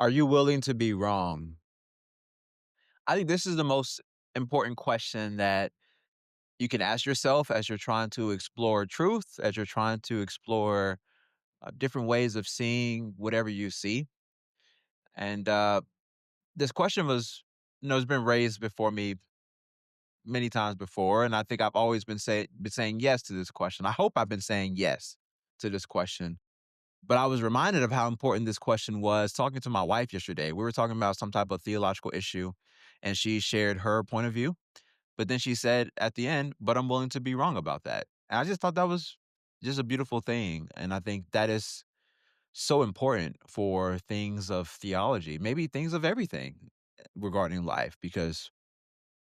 Are you willing to be wrong? I think this is the most important question that you can ask yourself as you're trying to explore truth, as you're trying to explore different ways of seeing whatever you see. And this question has been raised before me many times before, and I think I've always been saying yes to this question. I hope I've been saying yes to this question. But I was reminded of how important this question was talking to my wife yesterday. We were talking about some type of theological issue, and she shared her point of view. But then she said at the end, "But I'm willing to be wrong about that." And I just thought that was just a beautiful thing. And I think that is so important for things of theology, maybe things of everything regarding life, because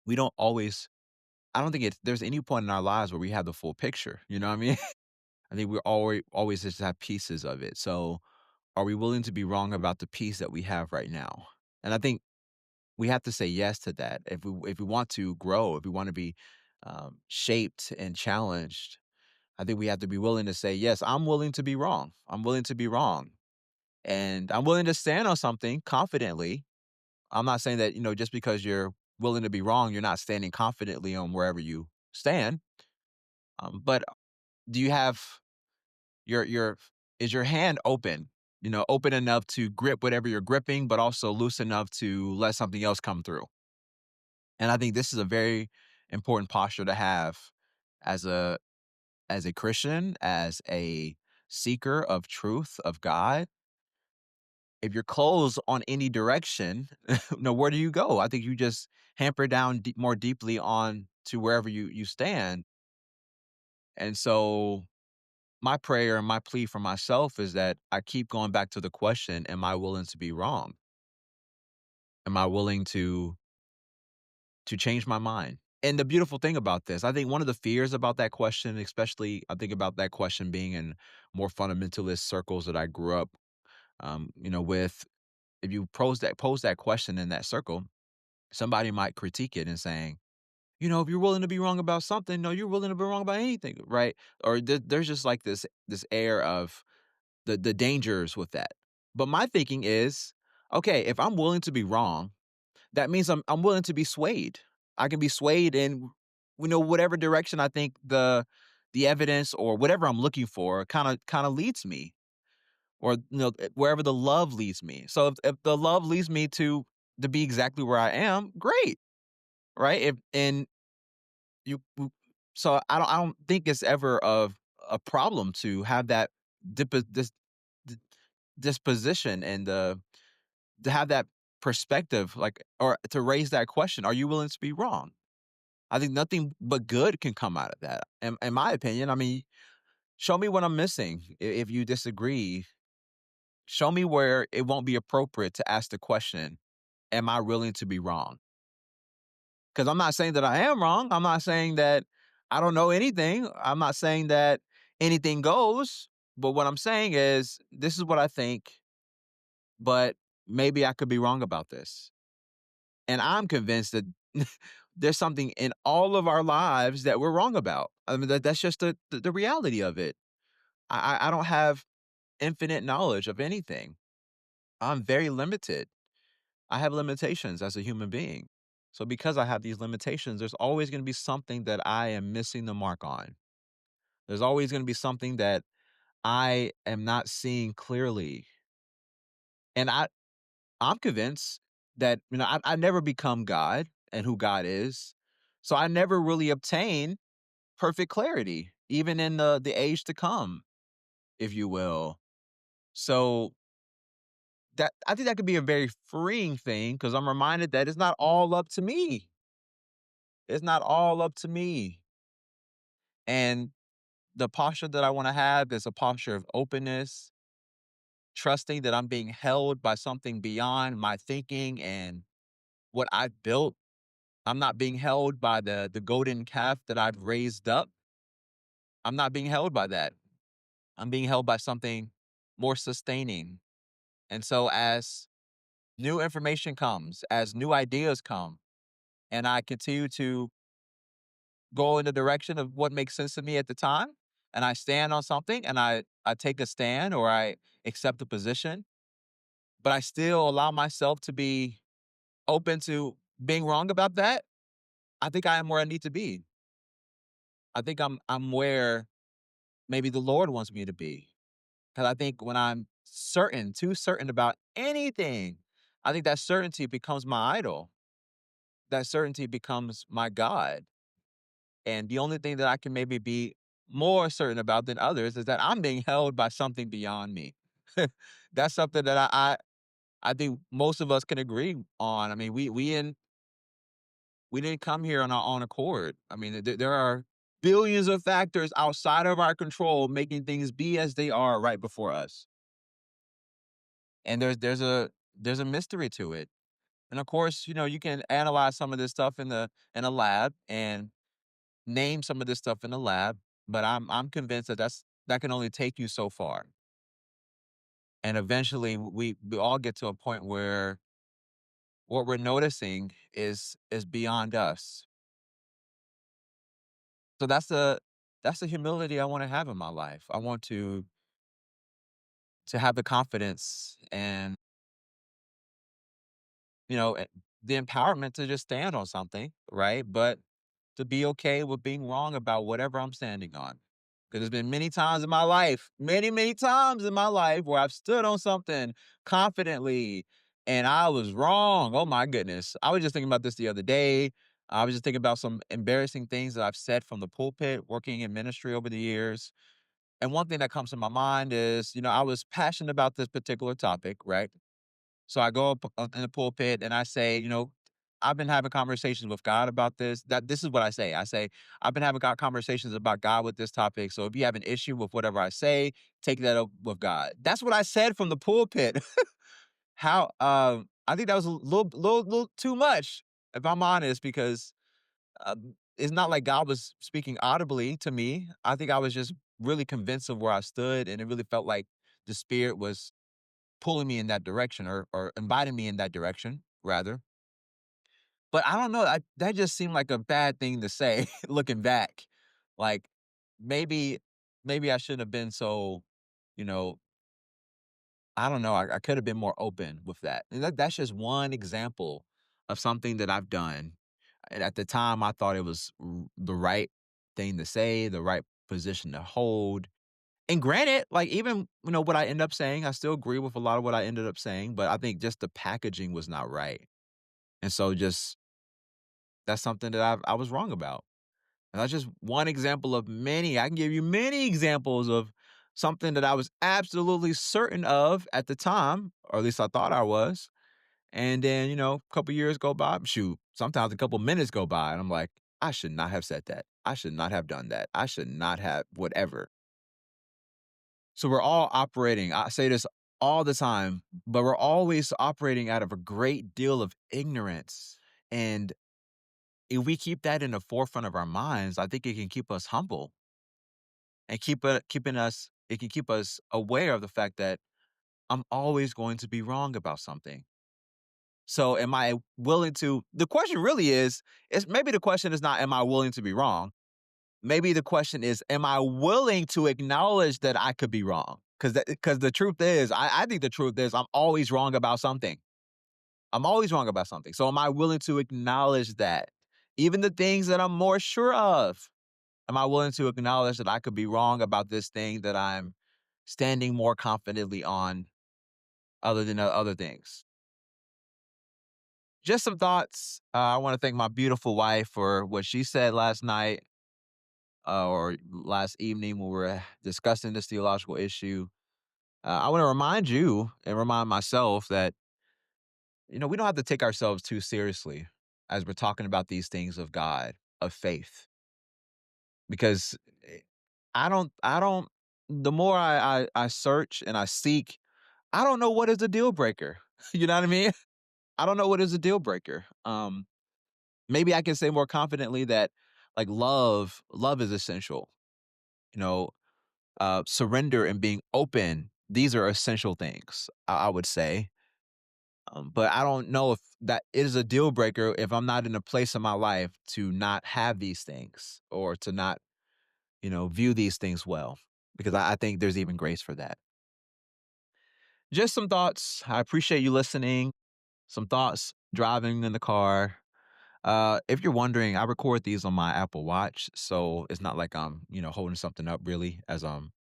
we don't always, I don't think there's any point in our lives where we have the full picture. You know what I mean? I think we always just have pieces of it. So are we willing to be wrong about the piece that we have right now? And I think we have to say yes to that if we want to grow, if we want to be shaped and challenged. I think we have to be willing to say yes. I'm willing to be wrong. I'm willing to be wrong, and I'm willing to stand on something confidently. I'm not saying that just because you're willing to be wrong, you're not standing confidently on wherever you stand. But do you have your is your hand open? Open enough to grip whatever you're gripping, but also loose enough to let something else come through. And I think this is a very important posture to have as a Christian, as a seeker of truth, of God. If you're closed on any direction, where do you go? I think you just hamper down more deeply on to wherever you stand. And so my prayer and my plea for myself is that I keep going back to the question, am I willing to be wrong? Am I willing to change my mind? And the beautiful thing about this, I think one of the fears about that question, especially I think about that question being in more fundamentalist circles that I grew up, with. If you pose that question in that circle, somebody might critique it and saying, if you're willing to be wrong about something, no, you're willing to be wrong about anything, right? Or there's just like this air of the dangers with that. But my thinking is, okay, if I'm willing to be wrong, that means I'm willing to be swayed. I can be swayed in whatever direction I think the evidence or whatever I'm looking for kind of leads me, or wherever the love leads me. So if the love leads me to be exactly where I am, great, right? If and you so I don't think it's ever of a problem to have that dip, this d- disposition and to have that perspective, like, or to raise that question, are you willing to be wrong? I think nothing but good can come out of that. In my opinion, I mean, show me what I'm missing. If you disagree, show me where it won't be appropriate to ask the question, am I willing to be wrong? Because I'm not saying that I am wrong. I'm not saying that I don't know anything. I'm not saying that anything goes. But what I'm saying is, this is what I think, but maybe I could be wrong about this. And I'm convinced that there's something in all of our lives that we're wrong about. I mean, that's just the reality of it. I don't have infinite knowledge of anything. I'm very limited. I have limitations as a human being. So because I have these limitations, there's always going to be something that I am missing the mark on. There's always going to be something that I am not seeing clearly. And I'm convinced that I never become God and who God is. So I never really obtain perfect clarity, even in the age to come, if you will. So that I think that could be a very freeing thing, because I'm reminded that it's not all up to me. It's not all up to me. And the posture that I want to have is a posture of openness, trusting that I'm being held by something beyond my thinking and what I've built. I'm not being held by the golden calf that I've raised up. I'm not being held by that. I'm being held by something more sustaining. And so as new information comes, as new ideas come, and I continue to go in the direction of what makes sense to me at the time, and I stand on something and I take a stand or I accept a position, but I still allow myself to be open to being wrong about that, I think I am where I need to be. I think I'm where maybe the Lord wants me to be. Because I think when I'm certain, too certain about anything, I think that certainty becomes my idol. That certainty becomes my God. And the only thing that I can maybe be more certain about than others is that I'm being held by something beyond me. That's something that I think most of us can agree on. I mean, we didn't come here on our own accord. I mean, there are billions of factors outside of our control making things be as they are right before us. And there's a mystery to it. And of course, you can analyze some of this stuff in a lab and name some of this stuff in the lab, but I'm convinced that that can only take you so far. And eventually we all get to a point where what we're noticing is beyond us. So that's the humility I want to have in my life. I want to have the confidence and, the empowerment to just stand on something, right? But to be okay with being wrong about whatever I'm standing on. Because there's been many times in my life, many, many times in my life where I've stood on something confidently and I was wrong. Oh my goodness. I was just thinking about this the other day. I was just thinking about some embarrassing things that I've said from the pulpit working in ministry over the years. And one thing that comes to my mind is, I was passionate about this particular topic, right? So I go up in the pulpit and I say, I've been having conversations with God about this. That this is what I say. I say, I've been having conversations about God with this topic. So if you have an issue with whatever I say, take that up with God. That's what I said from the pulpit. How I think that was a little too much, if I'm honest, because it's not like God was speaking audibly to me. I think I was just really convinced of where I stood, and it really felt like the Spirit was pulling me in that direction or inviting me in that direction, rather. But I don't know, that just seemed like a bad thing to say looking back. Like, maybe maybe I shouldn't have been so, you know, I don't know, I could have been more open with that. And that's just one example of something that I've done. And at the time, I thought it was the right thing to say, the right position to hold. And granted, like even, what I end up saying, I still agree with a lot of what I ended up saying, but I think just the packaging was not right. And so just that's something that I was wrong about. And that's just one example of many. I can give you many examples of something that I was absolutely certain of at the time, or at least I thought I was. And then, a couple years go by, shoot, sometimes a couple minutes go by, and I'm like, I should not have said that. I should not have done that. I should not have whatever. So we're all operating. I say this all the time, but we're always operating out of a great deal of ignorance. And if we keep that in the forefront of our minds, I think it can keep us humble and it can keep us aware of the fact that I'm always going to be wrong about something. So am I willing to, the question really is maybe the question is not, am I willing to be wrong? Maybe the question is, am I willing to acknowledge that I could be wrong? Because the truth is, I think the truth is I'm always wrong about something. I'm always wrong about something. So am I willing to acknowledge that? Even the things that I'm more sure of, am I willing to acknowledge that I could be wrong about this thing that I'm standing more confidently on other than other things? Just some thoughts. I want to thank my beautiful wife for what she said last night or last evening when we were discussing this theological issue. I want to remind you and remind myself that, we don't have to take ourselves too seriously as we're talking about these things of God, of faith, because I don't, the more I search and I seek, I don't know what is a deal breaker. You know what I mean? I don't know what is a deal breaker. Maybe I can say more confidently that like love is essential. You know, surrender and being open, these are essential things, I would say. But I don't know if that is a deal breaker if I'm not in a place in my life to not have these things or to not, view these things well, because I think there's even grace for that. Just some thoughts. I appreciate you listening. Some thoughts driving in the car. If you're wondering, I record these on my Apple Watch, so it's not like I'm, holding something up really as I'm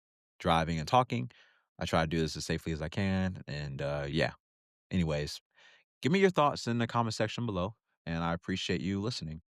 driving and talking. I try to do this as safely as I can. And yeah, anyways, give me your thoughts in the comment section below, and I appreciate you listening.